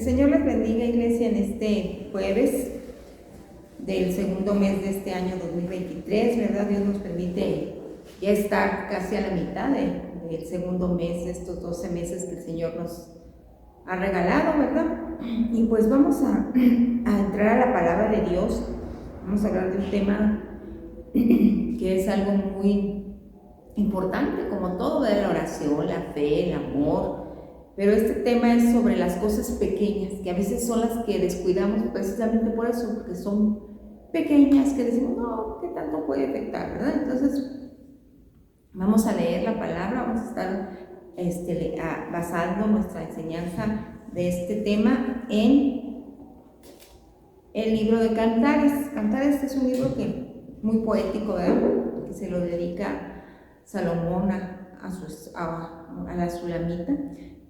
Señor les bendiga, iglesia, en este jueves del segundo mes de este año 2023, ¿verdad? Dios nos permite ya estar casi a la mitad del segundo mes, de estos 12 meses que el Señor nos ha regalado, ¿verdad? Y pues vamos a entrar a la palabra de Dios. Vamos a hablar de un tema que es algo muy importante, como todo, de la oración, la fe, el amor. Pero este tema es sobre las cosas pequeñas, que a veces son las que descuidamos precisamente por eso, porque son pequeñas, que decimos, no, ¿qué tanto puede afectar, verdad? Entonces, vamos a leer la palabra, vamos a estar basando nuestra enseñanza de este tema en el libro de Cantares. Cantares es un libro muy poético, ¿verdad? Que se lo dedica Salomón a la Sulamita.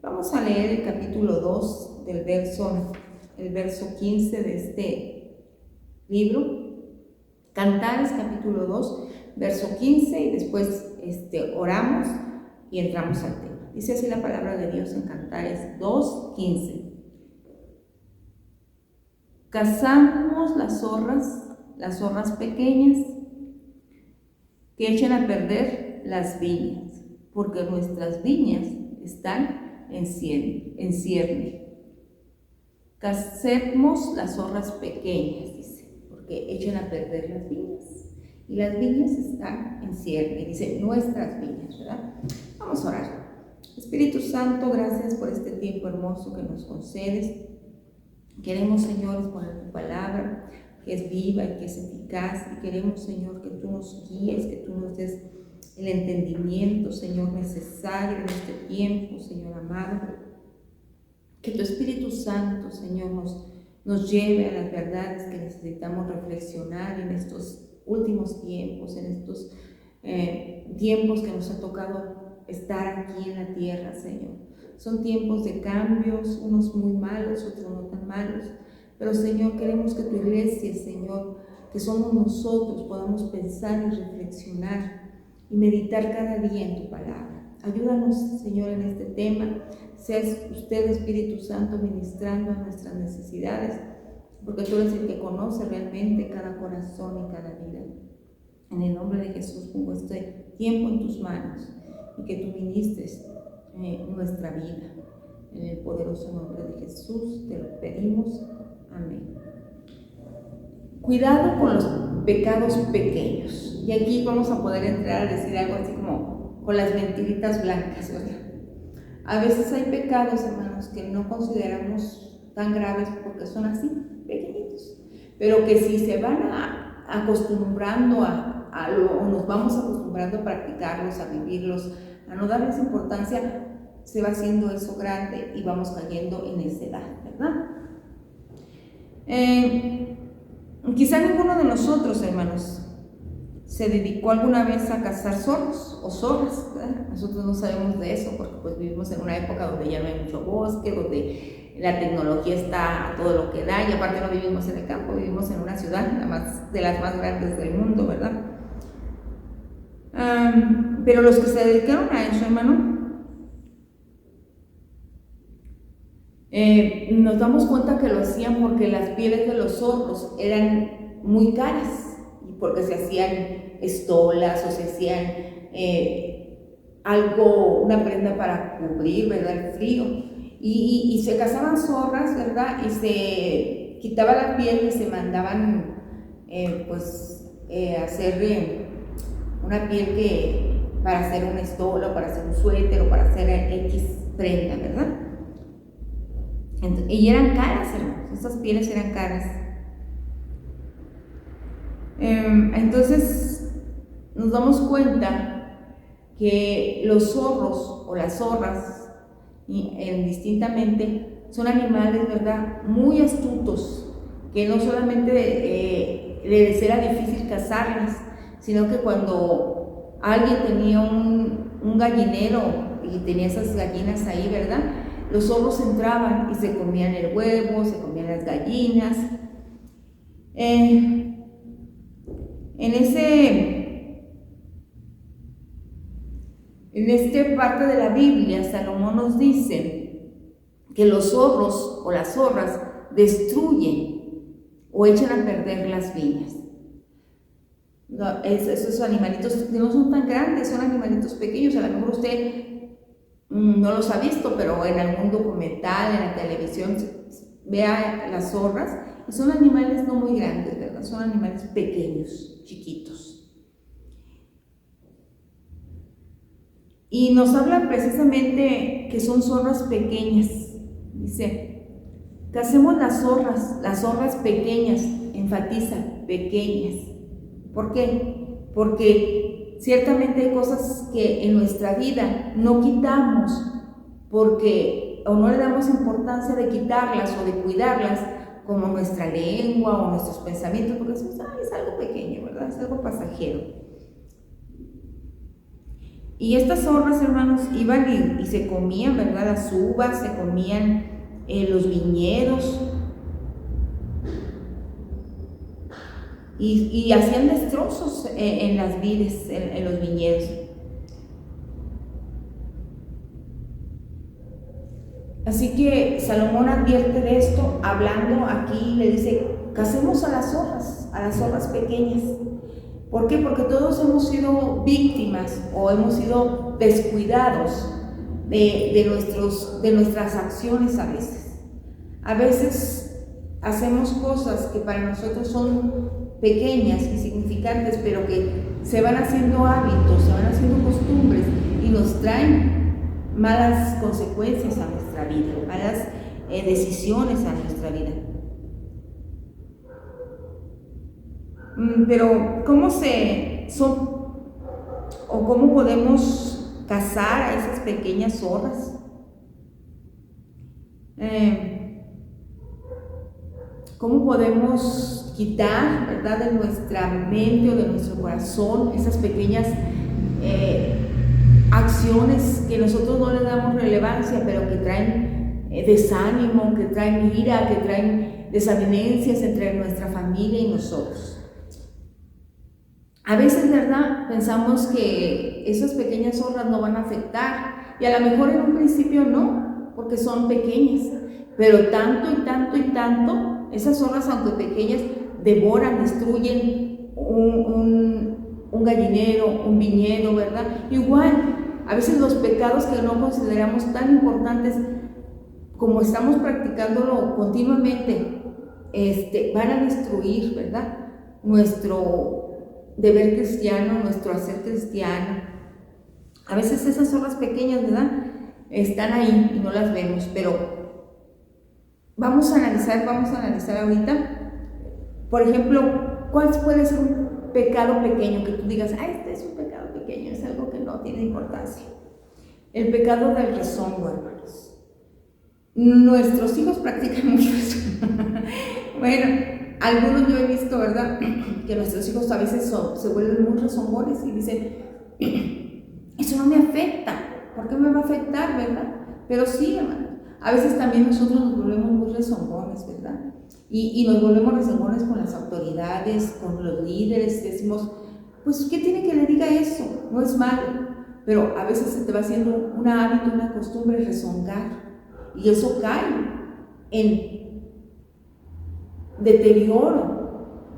Vamos a leer el capítulo 2 el verso 15 de este libro. Cantares, capítulo 2, verso 15, y después oramos y entramos al tema. Dice así la palabra de Dios en Cantares 2, 15. Cazamos las zorras pequeñas que echan a perder las viñas, porque nuestras viñas están en cierne. Cacemos las zorras pequeñas, dice, porque echan a perder las viñas, y las viñas están en cierne, dice nuestras viñas, ¿verdad? Vamos a orar. Espíritu Santo, gracias por este tiempo hermoso que nos concedes. Queremos, Señor, exponer tu palabra, que es viva y que es eficaz, y queremos, Señor, que tú nos guíes, que tú nos des el entendimiento, Señor, necesario en este tiempo, Señor amado. Que tu Espíritu Santo, Señor, nos lleve a las verdades que necesitamos reflexionar en estos últimos tiempos, en estos tiempos que nos ha tocado estar aquí en la tierra, Señor. Son tiempos de cambios, unos muy malos, otros no tan malos, pero, Señor, queremos que tu iglesia, Señor, que somos nosotros, podamos pensar y reflexionar y meditar cada día en tu palabra. Ayúdanos, Señor, en este tema. Seas usted, Espíritu Santo, ministrando a nuestras necesidades, porque tú eres el que conoce realmente cada corazón y cada vida. En el nombre de Jesús pongo este tiempo en tus manos, y que tú ministres nuestra vida. En el poderoso nombre de Jesús te lo pedimos. Amén. Cuidado con los pecados pequeños. Y aquí vamos a poder entrar a decir algo así como con las mentiritas blancas, ¿verdad? A veces hay pecados, hermanos, que no consideramos tan graves porque son así, pequeñitos, pero que si se van acostumbrando o nos vamos acostumbrando a practicarlos, a vivirlos, a no darles importancia, se va haciendo eso grande y vamos cayendo en necedad, ¿verdad? Quizá ninguno de nosotros, hermanos, se dedicó alguna vez a cazar zorros o zorras, ¿verdad? Nosotros no sabemos de eso porque pues vivimos en una época donde ya no hay mucho bosque, donde la tecnología está a todo lo que da, y aparte no vivimos en el campo, vivimos en una ciudad de las más grandes del mundo, ¿verdad? Pero los que se dedicaron a eso, hermano, nos damos cuenta que lo hacían porque las pieles de los zorros eran muy caras, y porque se hacían estolas o se hacían una prenda para cubrir, ¿verdad?, el frío, y se cazaban zorras, ¿verdad?, y se quitaba la piel y se mandaban hacer una piel para hacer un estola, o para hacer un suéter, o para hacer X prenda, ¿verdad? Y eran caras, hermanos, esas pieles eran caras. Entonces nos damos cuenta que los zorros o las zorras, indistintamente, son animales, ¿verdad?, muy astutos, que no solamente les era difícil cazarlas, sino que cuando alguien tenía un gallinero y tenía esas gallinas ahí, ¿verdad?, los zorros entraban y se comían el huevo, se comían las gallinas. En esta parte de la Biblia, Salomón nos dice que los zorros o las zorras destruyen o echan a perder las viñas. No, esos animalitos que no son tan grandes, son animalitos pequeños. A lo mejor usted no los ha visto, pero en algún documental, en la televisión, vea las zorras, y son animales no muy grandes, ¿verdad? Son animales pequeños, chiquitos. Y nos habla precisamente que son zorras pequeñas. Dice, ¿qué hacemos las zorras pequeñas? Enfatiza, pequeñas. ¿Por qué? Porque ciertamente hay cosas que en nuestra vida no quitamos porque o no le damos importancia de quitarlas o de cuidarlas, como nuestra lengua o nuestros pensamientos, porque decimos, es algo pequeño, ¿verdad? Es algo pasajero. Y estas zorras, hermanos, iban y se comían, ¿verdad? Las uvas, se comían los viñedos, y hacían destrozos en las vides, en los viñedos. Así que Salomón advierte de esto, hablando aquí, le dice, cacemos a las zorras pequeñas. ¿Por qué? Porque todos hemos sido víctimas o hemos sido descuidados de nuestras acciones a veces. A veces hacemos cosas que para nosotros son pequeñas, insignificantes, pero que se van haciendo hábitos, se van haciendo costumbres y nos traen malas consecuencias a nuestra vida, malas decisiones a nuestra vida. Pero ¿cómo podemos cazar a esas pequeñas zorras? ¿Cómo podemos quitar, ¿verdad?, de nuestra mente o de nuestro corazón esas pequeñas acciones que nosotros no le damos relevancia, pero que traen desánimo, que traen ira, que traen desavenencias entre nuestra familia y nosotros? A veces, ¿verdad?, pensamos que esas pequeñas zorras no van a afectar, y a lo mejor en un principio no, porque son pequeñas, pero tanto y tanto y tanto, esas zorras, aunque pequeñas, devoran, destruyen un gallinero, un viñedo, ¿verdad? Igual, a veces los pecados que no consideramos tan importantes, como estamos practicándolo continuamente, van a destruir, ¿verdad?, nuestro deber cristiano, nuestro hacer cristiano. A veces esas zorras pequeñas, ¿verdad?, están ahí y no las vemos, pero vamos a analizar ahorita, por ejemplo, ¿cuál puede ser un pecado pequeño que tú digas, este es un pecado pequeño, es algo que no tiene importancia? El pecado del rezongo, hermanos. Nuestros hijos practican mucho eso. Bueno, algunos yo he visto, ¿verdad?, que nuestros hijos a veces se vuelven muy rezongones y dicen, eso no me afecta, ¿por qué me va a afectar, verdad? Pero sí, hermano, a veces también nosotros nos volvemos muy rezongones, ¿verdad? Y nos volvemos rezongones con las autoridades, con los líderes, decimos, pues, ¿qué tiene que le diga eso? No es malo, pero a veces se te va haciendo un hábito, una costumbre rezongar, y eso cae en deterioro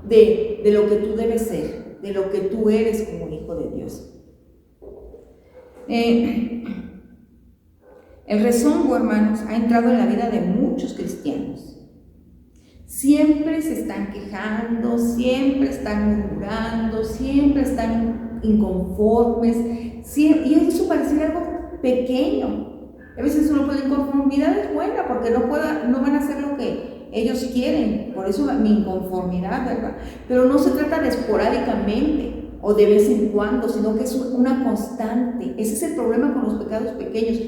de lo que tú debes ser, de lo que tú eres como hijo de Dios. El rezongo, hermanos, ha entrado en la vida de muchos cristianos. Siempre se están quejando, siempre están murmurando, siempre están inconformes, y eso parece algo pequeño. A veces la inconformidad es buena porque no van a hacer lo que ellos quieren, por eso mi inconformidad, ¿verdad? Pero no se trata de esporádicamente o de vez en cuando, sino que es una constante. Ese es el problema con los pecados pequeños,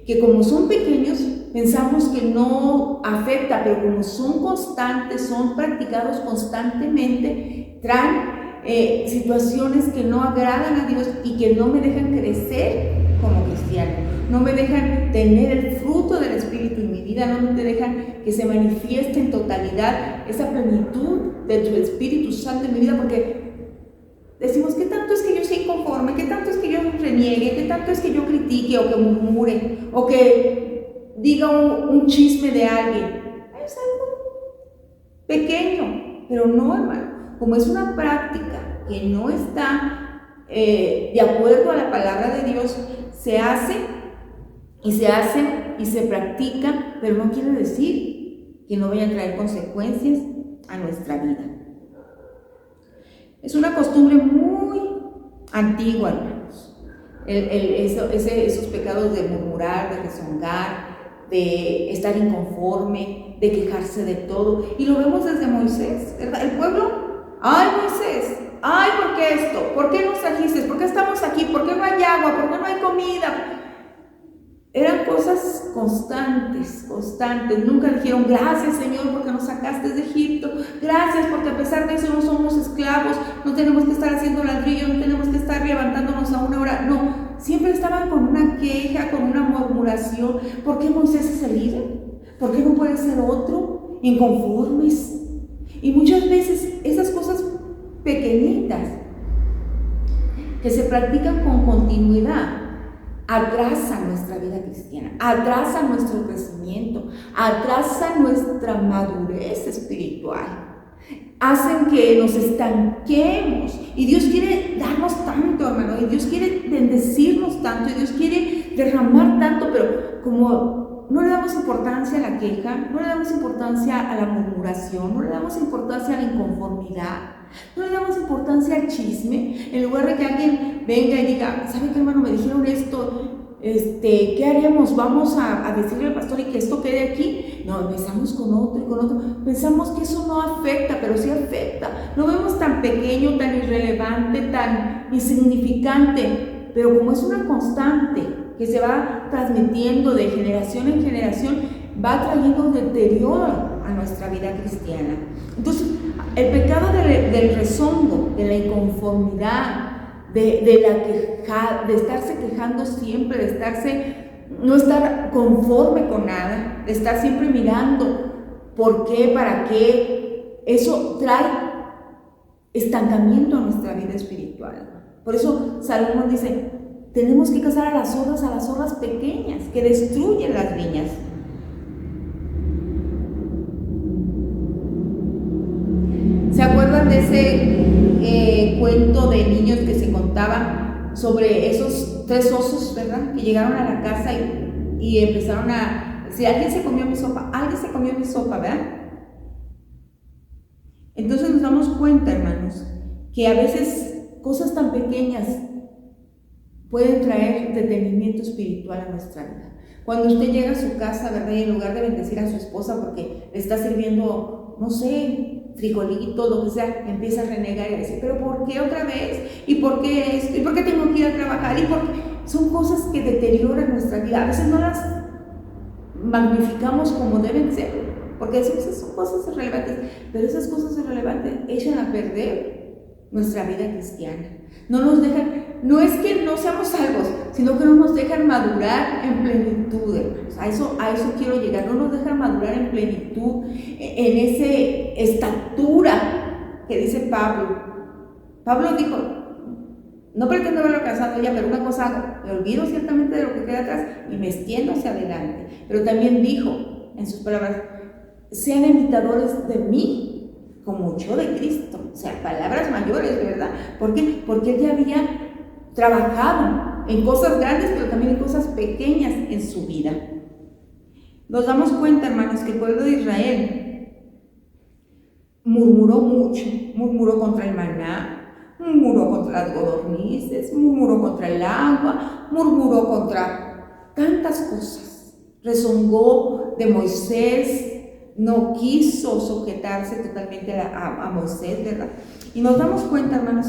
que como son pequeños pensamos que no afecta, pero como son constantes, son practicados constantemente, traen situaciones que no agradan a Dios y que no me dejan crecer como cristiano, no me dejan tener el fruto del Espíritu en mi vida, no me dejan que se manifieste en totalidad esa plenitud de tu Espíritu Santo en mi vida, porque decimos, ¿qué tanto es que yo sea inconforme? ¿Qué tanto es que yo reniegue? ¿Qué tanto es que yo critique o que murmure? O que diga un chisme de alguien. Es algo pequeño, pero no, hermano. Como es una práctica que no está de acuerdo a la palabra de Dios, se hace y se practica, pero no quiere decir que no vaya a traer consecuencias a nuestra vida. Es una costumbre muy antigua, hermanos. Esos pecados de murmurar, de rezongar, de estar inconforme, de quejarse de todo. Y lo vemos desde Moisés, ¿verdad? El pueblo, ay Moisés, ay, ¿por qué esto? ¿Por qué nos trajiste? ¿Por qué estamos aquí? ¿Por qué no hay agua? ¿Por qué no hay comida? Eran cosas constantes. Nunca dijeron, gracias Señor porque nos sacaste de Egipto, gracias porque a pesar de eso no somos esclavos, no tenemos que estar haciendo ladrillo, no tenemos que estar levantándonos a una hora. No, siempre estaban con una queja, con una murmuración. ¿Por qué Moisés es el líder? ¿Por qué no puede ser otro? Inconformes. Y muchas veces esas cosas pequeñitas que se practican con continuidad atrasan nuestra vida cristiana, atrasan nuestro crecimiento, atrasan nuestra madurez espiritual, hacen que nos estanquemos. Y Dios quiere darnos tanto, hermano, y Dios quiere bendecirnos tanto, y Dios quiere derramar tanto, pero como no le damos importancia a la queja, no le damos importancia a la murmuración, no le damos importancia a la inconformidad, no le damos importancia al chisme, en lugar de que alguien venga y diga, ¿sabe qué, hermano? Me dijeron esto, ¿qué haremos? Vamos a decirle al pastor y que esto quede aquí. No, empezamos con otro y con otro. Pensamos que eso no afecta, pero sí afecta. Lo vemos tan pequeño, tan irrelevante, tan insignificante, pero como es una constante que se va transmitiendo de generación en generación, va trayendo deterioro a nuestra vida cristiana. Entonces, el pecado del rezongo, de la inconformidad, de estarse quejando siempre, no estar conforme con nada, de estar siempre mirando por qué, para qué, eso trae estancamiento a nuestra vida espiritual. Por eso Salomón dice, tenemos que cazar a las zorras pequeñas que destruyen las viñas. ¿Se acuerdan de ese cuento de niños que se contaba sobre esos 3 osos, verdad? Que llegaron a la casa y empezaron a decir, alguien se comió mi sopa, ¿verdad? Entonces nos damos cuenta, hermanos, que a veces cosas tan pequeñas pueden traer detenimiento espiritual a nuestra vida. Cuando usted llega a su casa, ¿verdad? Y en lugar de bendecir a su esposa porque le está sirviendo, no sé, frijolito, lo que sea, empieza a renegar y a decir, pero ¿por qué otra vez? ¿Y por qué esto? ¿Y por qué tengo que ir a trabajar? ¿Y por qué? Son cosas que deterioran nuestra vida. A veces no las magnificamos como deben ser, porque esas son cosas irrelevantes, pero esas cosas irrelevantes echan a perder nuestra vida cristiana. No nos dejan, no es que no seamos salvos, sino que no nos dejan madurar en plenitud, hermanos. A eso quiero llegar. No nos dejan madurar en plenitud, en esa estatura que dice Pablo. Pablo dijo, no pretendo haberlo alcanzado ya, pero una cosa hago, me olvido ciertamente de lo que queda atrás y me extiendo hacia adelante. Pero también dijo en sus palabras, sean imitadores de mí, como yo de Cristo. O sea, palabras mayores, ¿verdad? ¿Por qué? Porque él ya había trabajado en cosas grandes, pero también en cosas pequeñas en su vida. Nos damos cuenta, hermanos, que el pueblo de Israel murmuró mucho, murmuró contra el maná, murmuró contra las codornices, murmuró contra el agua, murmuró contra tantas cosas. Rezongó de Moisés, no quiso sujetarse totalmente a Moisés, ¿verdad? Y nos damos cuenta, hermanos,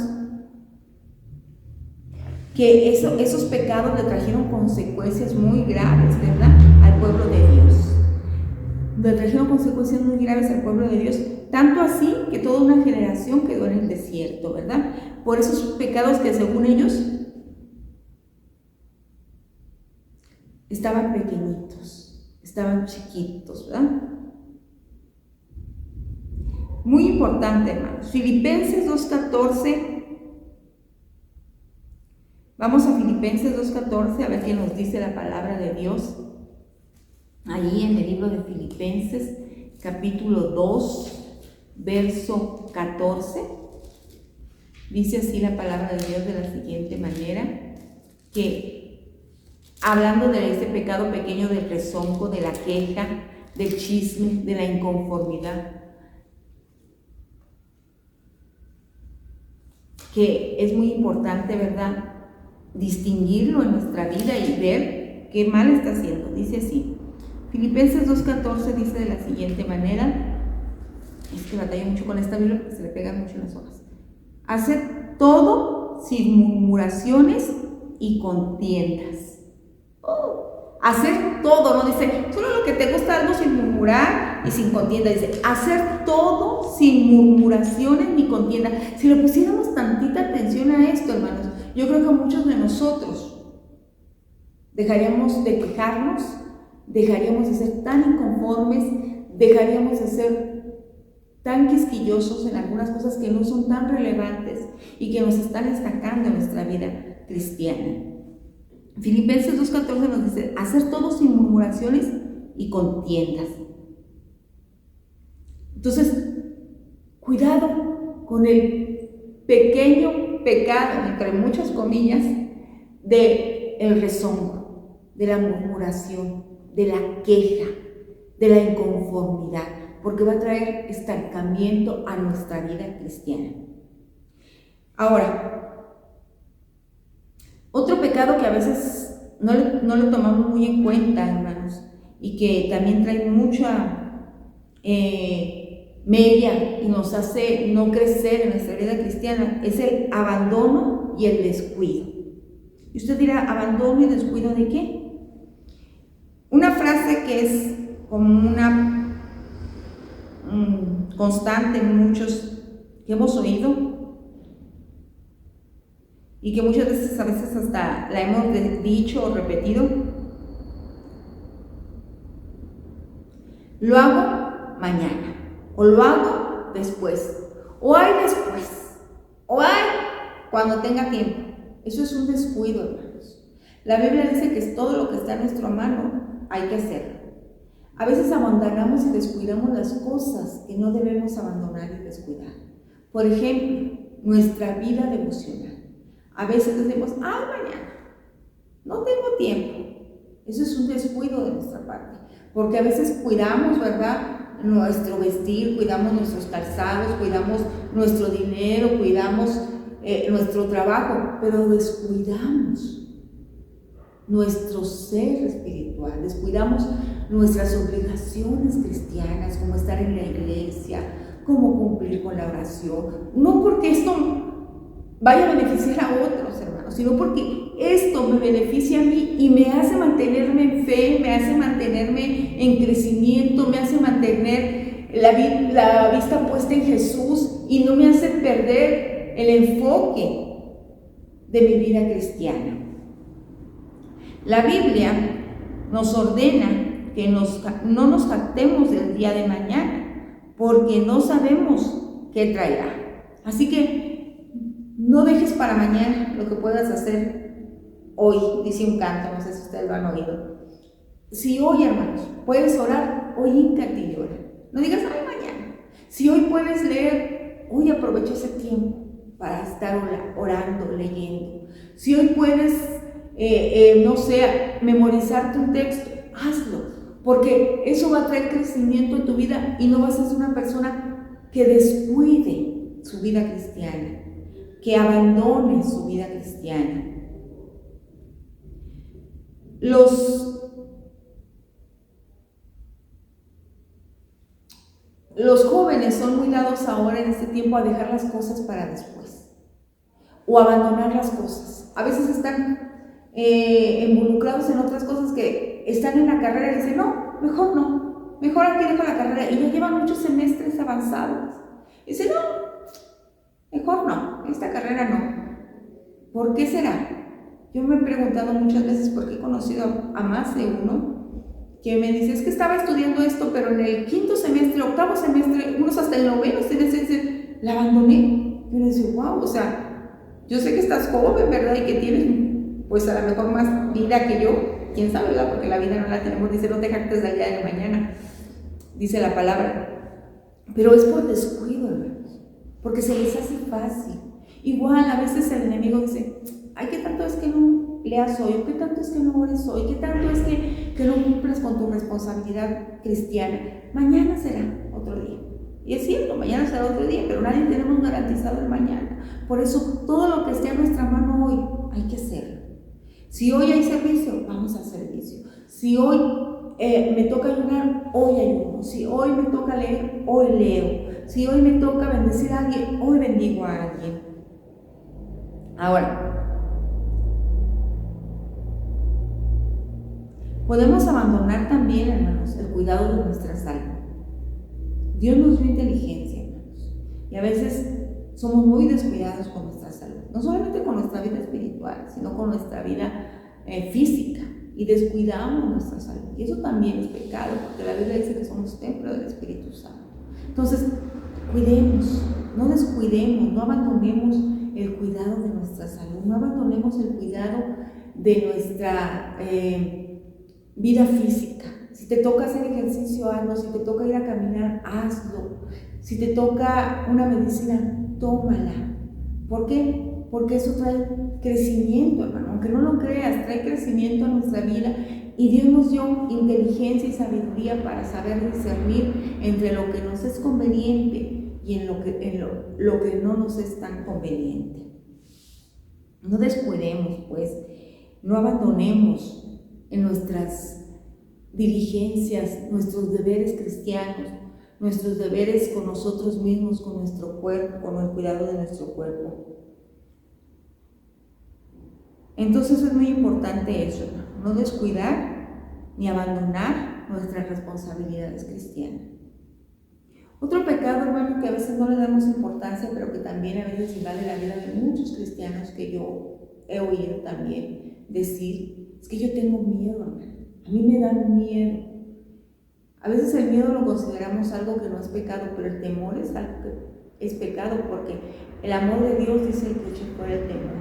que esos pecados le trajeron consecuencias muy graves, ¿verdad? Al pueblo de Dios. Le trajeron consecuencias muy graves al pueblo de Dios, tanto así que toda una generación quedó en el desierto, ¿verdad? Por esos pecados que según ellos estaban pequeñitos, estaban chiquitos, ¿verdad? Muy importante, hermanos. Filipenses 2:14. Vamos a Filipenses 2:14 a ver qué nos dice la palabra de Dios. ahí en el libro de Filipenses, capítulo 2, verso 14. Dice así la palabra de Dios de la siguiente manera, que hablando de ese pecado pequeño del rezongo, de la queja, del chisme, de la inconformidad, que es muy importante, ¿verdad?, distinguirlo en nuestra vida y ver qué mal está haciendo. Dice así, Filipenses 2.14 dice de la siguiente manera, es que batallo mucho con esta Biblia porque se le pegan mucho las hojas: hacer todo sin murmuraciones y contiendas. Hacer todo, no dice solo lo que te gusta, algo sin murmurar y sin contienda. Dice hacer todo sin murmuraciones ni contienda. Si le pusiéramos tantita atención a esto, hermanos, yo creo que muchos de nosotros dejaríamos de quejarnos, dejaríamos de ser tan inconformes, dejaríamos de ser tan quisquillosos en algunas cosas que no son tan relevantes y que nos están estancando en nuestra vida cristiana. Filipenses 2.14 nos dice hacer todo sin murmuraciones y contiendas. Entonces, cuidado con el pequeño pecado, entre muchas comillas, del rezongo, de la murmuración, de la queja, de la inconformidad, porque va a traer estancamiento a nuestra vida cristiana. Ahora, otro pecado que a veces no lo tomamos muy en cuenta, hermanos, y que también trae mucha mella y nos hace no crecer en nuestra vida cristiana, es el abandono y el descuido. Y usted dirá, ¿abandono y descuido de qué? Una frase que es como una constante en muchos que hemos oído, y que muchas veces, a veces hasta la hemos dicho o repetido: lo hago mañana, o lo hago después, o hay después, o hay cuando tenga tiempo. Eso es un descuido, hermanos. La Biblia dice que es todo lo que está en nuestra mano, hay que hacerlo. A veces abandonamos y descuidamos las cosas que no debemos abandonar y descuidar. Por ejemplo, nuestra vida devocional. A veces decimos, ay, mañana, no tengo tiempo. Eso es un descuido de nuestra parte, porque a veces cuidamos, ¿verdad?, nuestro vestir, cuidamos nuestros calzados, cuidamos nuestro dinero, cuidamos nuestro trabajo, pero descuidamos nuestro ser espiritual, descuidamos nuestras obligaciones cristianas, como estar en la iglesia, como cumplir con la oración. No porque esto vaya a beneficiar a otros, hermanos, sino porque esto me beneficia a mí y me hace mantenerme en fe, me hace mantenerme en crecimiento, me hace mantener la vista puesta en Jesús y no me hace perder el enfoque de mi vida cristiana. La Biblia nos ordena que no nos jactemos del día de mañana, porque no sabemos qué traerá. Así que no dejes para mañana lo que puedas hacer hoy, dice un canto, no sé si ustedes lo han oído. Si hoy, hermanos, puedes orar, hoy híncate y ora. No digas, ay, mañana. Si hoy puedes leer, hoy aprovecha ese tiempo para estar orando, leyendo. Si hoy puedes, no sé, memorizarte un texto, hazlo, porque eso va a traer crecimiento en tu vida y no vas a ser una persona que descuide su vida cristiana, que abandone su vida cristiana. Los jóvenes son muy dados ahora en este tiempo a dejar las cosas para después o abandonar las cosas. A veces están involucrados en otras cosas que están en la carrera y dicen, no, mejor aquí dejo la carrera, y ya llevan muchos semestres avanzados. Y dicen, no, mejor no, esta carrera no. ¿Por qué será? Yo me he preguntado muchas veces, porque he conocido a más de uno que me dice, es que estaba estudiando esto, pero en el 5º semestre, 8º semestre, unos hasta el 9º semestre, dicen, la abandoné. Yo le digo, wow, o sea, yo sé que estás joven, ¿verdad? Y que tienes pues a lo mejor más vida que yo, quién sabe, ¿verdad? Porque la vida no la tenemos, dice, no te jactes del día de mañana, dice la palabra, pero es por descuido, hermanos, porque se les hace fácil. Igual a veces el enemigo dice, ay, ¿qué tanto es que no leas hoy? ¿Qué tanto es que no ores hoy? ¿Qué tanto es que no cumples con tu responsabilidad cristiana? Mañana será otro día. Y es cierto, mañana será otro día, pero nadie tenemos garantizado el mañana. Por eso todo lo que esté a nuestra mano hoy hay que hacerlo. Si hoy hay servicio, vamos al servicio. Si hoy me toca ayunar, hoy ayuno. Si hoy me toca leer, hoy leo. Si hoy me toca bendecir a alguien, hoy bendigo a alguien. Ahora, podemos abandonar también, hermanos, el cuidado de nuestra salud. Dios nos dio inteligencia, hermanos, y a veces somos muy descuidados con nuestra salud, no solamente con nuestra vida espiritual, sino con nuestra vida física, y descuidamos nuestra salud, y eso también es pecado, porque la Biblia dice que somos templo del Espíritu Santo. Entonces, cuidemos, no descuidemos, no abandonemos el cuidado de nuestra salud, no abandonemos el cuidado de nuestra vida física. Si te toca hacer ejercicio, hazlo. Si te toca ir a caminar, hazlo. Si te toca una medicina, tómala. ¿Por qué? Porque eso trae crecimiento, hermano. Aunque no lo creas, trae crecimiento a nuestra vida. Y Dios nos dio inteligencia y sabiduría para saber discernir entre lo que nos es conveniente y en lo que no nos es tan conveniente. No descuidemos, pues, no abandonemos en nuestras diligencias, nuestros deberes cristianos, nuestros deberes con nosotros mismos, con nuestro cuerpo, con el cuidado de nuestro cuerpo. Entonces es muy importante eso, no descuidar ni abandonar nuestras responsabilidades cristianas. Otro pecado, hermano, que a veces no le damos importancia, pero que también a veces invade la vida de muchos cristianos, que yo he oído también decir, es que yo tengo miedo, hermano. A mí me da miedo. A veces el miedo lo consideramos algo que no es pecado, pero el temor es algo que es pecado, porque el amor de Dios dice que eche fuera el temor.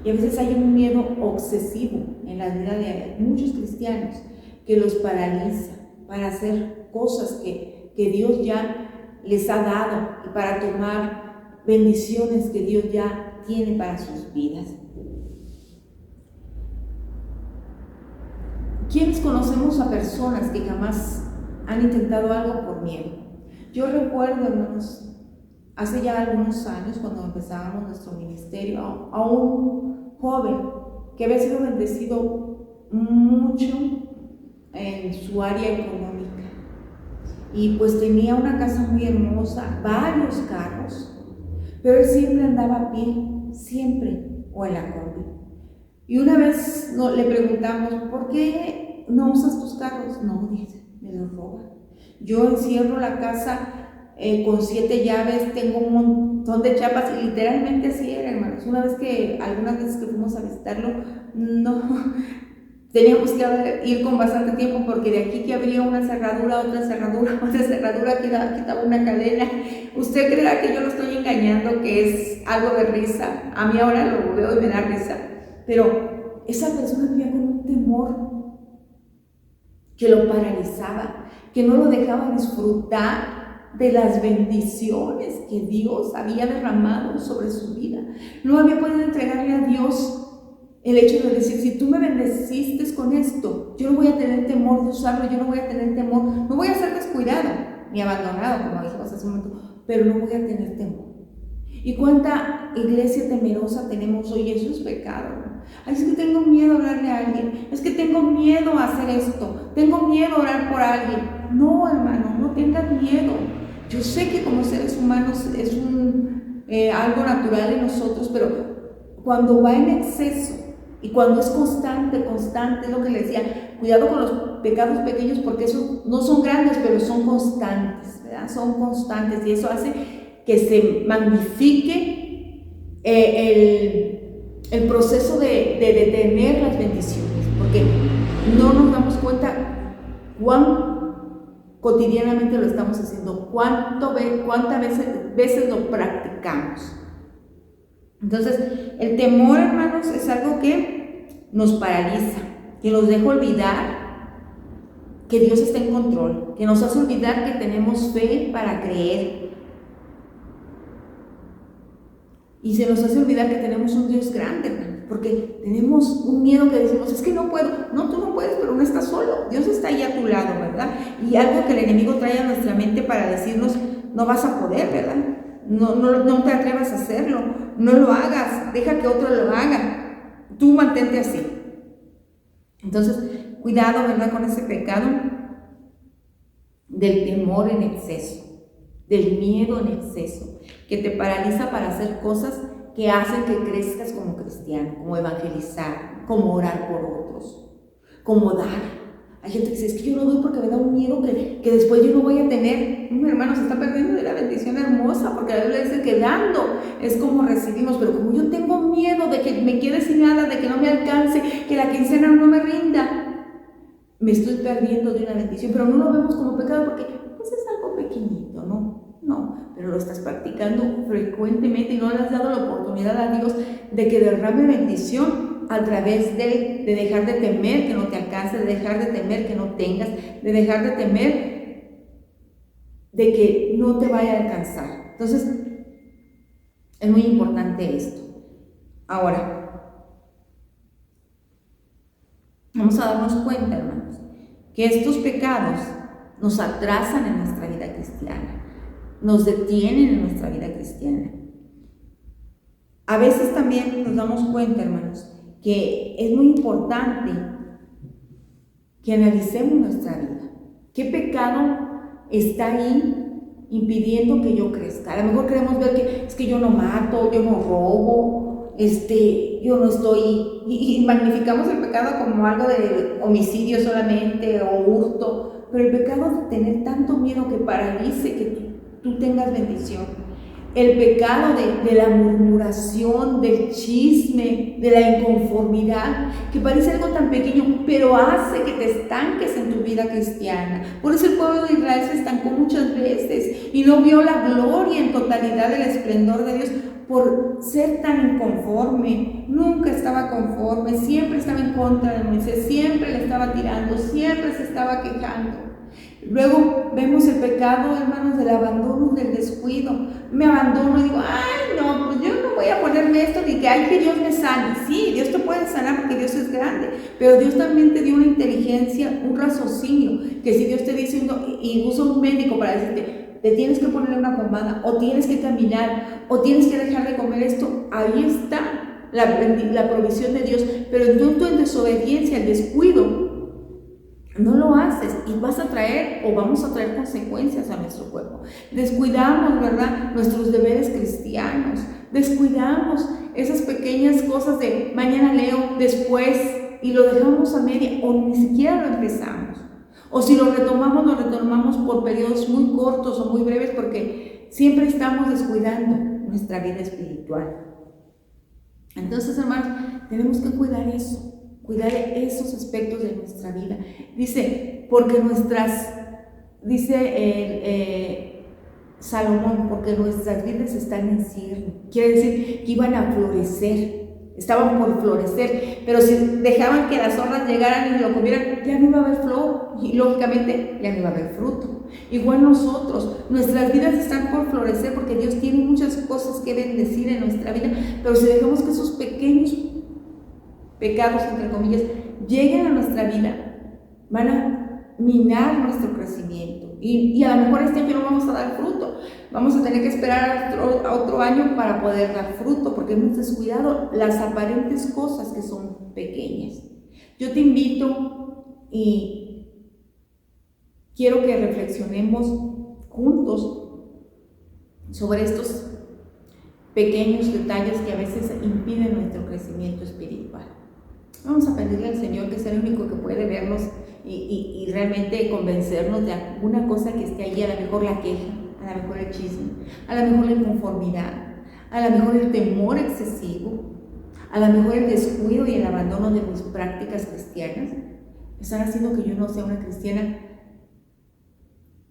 Y a veces hay un miedo obsesivo en la vida de muchos cristianos que los paraliza para hacer cosas que Dios ya les ha dado y para tomar bendiciones que Dios ya tiene para sus vidas. ¿Quiénes conocemos a personas que jamás han intentado algo por miedo? Yo recuerdo, hermanos, hace ya algunos años, cuando empezábamos nuestro ministerio, a un joven que había sido bendecido mucho en su área económica, y pues tenía una casa muy hermosa, varios carros, pero él siempre andaba a pie, siempre, o en la combi. Y una vez le preguntamos, ¿por qué no usas tus carros? No, dice, me los roban. Yo encierro la casa con 7 llaves, tengo un montón de chapas, y literalmente así era, hermanos. Algunas veces que fuimos a visitarlo, no, teníamos que ir con bastante tiempo, porque de aquí que abría una cerradura, otra cerradura, quitaba una cadena. Usted creerá que yo lo estoy engañando, que es algo de risa. A mí ahora lo veo y me da risa. Pero esa persona vivía con un temor que lo paralizaba, que no lo dejaba disfrutar de las bendiciones que Dios había derramado sobre su vida. No había podido entregarle a Dios el hecho de decir, si tú me bendeciste con esto, yo no voy a tener temor de usarlo, yo no voy a tener temor, no voy a ser descuidado ni abandonado, como dijimos hace un momento, pero no voy a tener temor. ¿Y cuánta iglesia temerosa tenemos hoy? Eso es pecado, ¿no? Ay, es que tengo miedo a hablarle a alguien, es que tengo miedo a hacer esto, tengo miedo a orar por alguien. No, hermano, no tengas miedo. Yo sé que como seres humanos es algo natural en nosotros, pero cuando va en exceso y cuando es constante, es lo que le decía, cuidado con los pecados pequeños, porque esos no son grandes, pero son constantes, ¿verdad? Son constantes, y eso hace que se magnifique el proceso de detener las bendiciones, porque no nos damos cuenta cuán cotidianamente lo estamos haciendo, cuántas veces lo practicamos. Entonces, el temor, hermanos, es algo que nos paraliza, que nos deja olvidar que Dios está en control, que nos hace olvidar que tenemos fe para creer. Y se nos hace olvidar que tenemos un Dios grande, hermano, porque tenemos un miedo que decimos, es que no puedo. No, tú no puedes, pero no estás solo. Dios está ahí a tu lado, ¿verdad? Y algo que el enemigo trae a nuestra mente para decirnos, no vas a poder, ¿verdad? No te atrevas a hacerlo, no lo hagas, deja que otro lo haga. Tú mantente así. Entonces, cuidado, ¿verdad? Con ese pecado del temor en exceso, del miedo en exceso, que te paraliza para hacer cosas que hacen que crezcas como cristiano, como evangelizar, como orar por otros, como dar. Hay gente que dice, es que yo no doy porque me da un miedo que después yo no voy a tener. Mi hermano se está perdiendo de la bendición hermosa, porque la Biblia dice que dando es como recibimos, pero como yo tengo miedo de que me quede sin nada, de que no me alcance, que la quincena no me rinda, me estoy perdiendo de una bendición. Pero no lo vemos como pecado porque pues es algo pequeñito, no, pero lo estás practicando frecuentemente y no le has dado la oportunidad a Dios de que derrame bendición a través de dejar de temer que no te alcance, de dejar de temer que no tengas, de dejar de temer de que no te vaya a alcanzar. Entonces, es muy importante esto. Ahora, vamos a darnos cuenta, hermanos, que estos pecados nos atrasan en nuestra vida cristiana, nos detienen en nuestra vida cristiana. A veces también nos damos cuenta, hermanos, que es muy importante que analicemos nuestra vida. ¿Qué pecado está ahí impidiendo que yo crezca? A lo mejor queremos ver que es que yo no mato, yo no robo, yo no estoy, y magnificamos el pecado como algo de homicidio solamente o hurto, pero el pecado de tener tanto miedo que paralice que tú tengas bendición. El pecado de la murmuración, del chisme, de la inconformidad, que parece algo tan pequeño, pero hace que te estanques en tu vida cristiana. Por eso el pueblo de Israel se estancó muchas veces y no vio la gloria en totalidad del esplendor de Dios por ser tan inconforme. Nunca estaba conforme, siempre estaba en contra de Moisés, siempre le estaba tirando, siempre se estaba quejando. Luego vemos el pecado, hermanos, del abandono, del descuido. Me abandono y digo, ay, no, pues yo no voy a ponerme esto ni que hay que Dios me sane. Sí, Dios te puede sanar porque Dios es grande, pero Dios también te dio una inteligencia, un raciocinio, que si Dios te dice y usa un médico para decirte, te tienes que ponerle una pomada, o tienes que caminar, o tienes que dejar de comer esto, ahí está la provisión de Dios. Pero tú en desobediencia, el descuido, no lo haces y vas a traer o vamos a traer consecuencias a nuestro cuerpo. Descuidamos, ¿verdad?, nuestros deberes cristianos. Descuidamos esas pequeñas cosas de mañana leo, después, y lo dejamos a media o ni siquiera lo empezamos. O si lo retomamos por periodos muy cortos o muy breves porque siempre estamos descuidando nuestra vida espiritual. Entonces, hermanos, tenemos que cuidar eso. Cuidar esos aspectos de nuestra vida. Dice, porque Salomón, porque nuestras vidas están en cierne. Quiere decir que iban a florecer, estaban por florecer, pero si dejaban que las zorras llegaran y lo comieran, ya no iba a haber flor y lógicamente ya no iba a haber fruto. Igual nosotros, nuestras vidas están por florecer porque Dios tiene muchas cosas que bendecir en nuestra vida, pero si dejamos que esos pequeños pecados, entre comillas, lleguen a nuestra vida, van a minar nuestro crecimiento y a lo mejor este año no vamos a dar fruto, vamos a tener que esperar a otro año para poder dar fruto porque hemos descuidado las aparentes cosas que son pequeñas. Yo te invito y quiero que reflexionemos juntos sobre estos pequeños detalles que a veces impiden nuestro crecimiento espiritual. Vamos a pedirle al Señor, que es el único que puede vernos y realmente convencernos de alguna cosa que esté allí, a lo mejor la queja, a lo mejor el chisme, a lo mejor la inconformidad, a lo mejor el temor excesivo, a lo mejor el descuido y el abandono de mis prácticas cristianas, están haciendo que yo no sea una cristiana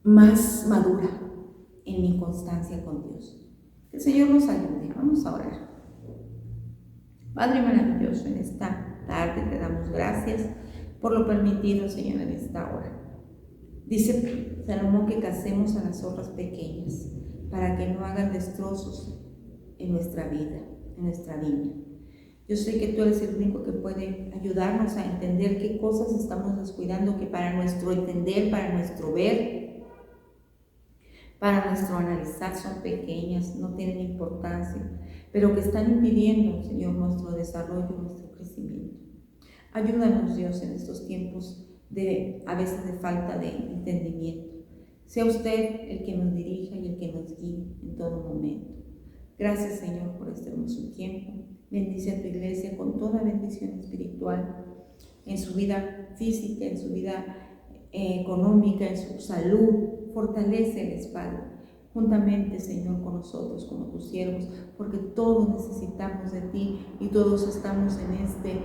más madura en mi constancia con Dios. Que el Señor nos ayude. Vamos a orar. Padre maravilloso, en esta tarde. Te damos gracias por lo permitido, Señor, en esta hora. Dice Salomón que casemos a las zorras pequeñas para que no hagan destrozos en nuestra vida, en nuestra viña. Yo sé que tú eres el único que puede ayudarnos a entender qué cosas estamos descuidando, que para nuestro entender, para nuestro ver, para nuestro analizar son pequeñas, no tienen importancia, pero que están impidiendo, Señor, nuestro desarrollo, nuestro crecimiento. Ayúdanos, Dios, en estos tiempos a veces de falta de entendimiento. Sea usted el que nos dirija y el que nos guíe en todo momento. Gracias, Señor, por este hermoso tiempo. Bendice a tu iglesia con toda bendición espiritual en su vida física, en su vida económica, en su salud. Fortalece el espalda juntamente, Señor, con nosotros como tus siervos, porque todos necesitamos de ti y todos estamos en este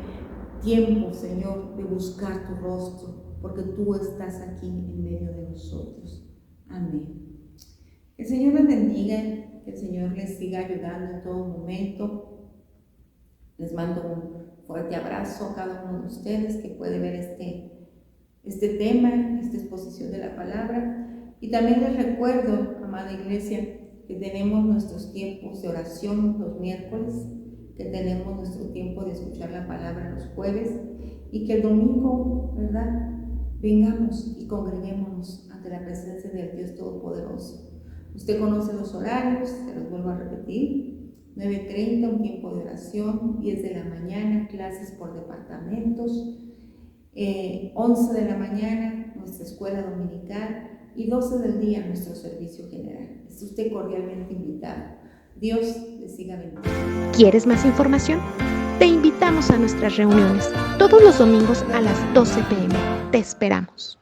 tiempo, Señor, de buscar tu rostro, porque tú estás aquí en medio de nosotros. Amén. Que el Señor les bendiga, que el Señor les siga ayudando en todo momento. Les mando un fuerte abrazo a cada uno de ustedes que puede ver este tema, esta exposición de la palabra. Y también les recuerdo, amada iglesia, que tenemos nuestros tiempos de oración los miércoles, que tenemos nuestro tiempo de escuchar la palabra los jueves y que el domingo, ¿verdad?, vengamos y congreguémonos ante la presencia del Dios Todopoderoso. Usted conoce los horarios, se los vuelvo a repetir. 9:30, un tiempo de oración, 10 de la mañana, clases por departamentos, 11 de la mañana, nuestra escuela dominical y 12 del día, nuestro servicio general. Es usted cordialmente invitado. Dios le siga bendiciendo. ¿Quieres más información? Te invitamos a nuestras reuniones todos los domingos a las 12 p.m. Te esperamos.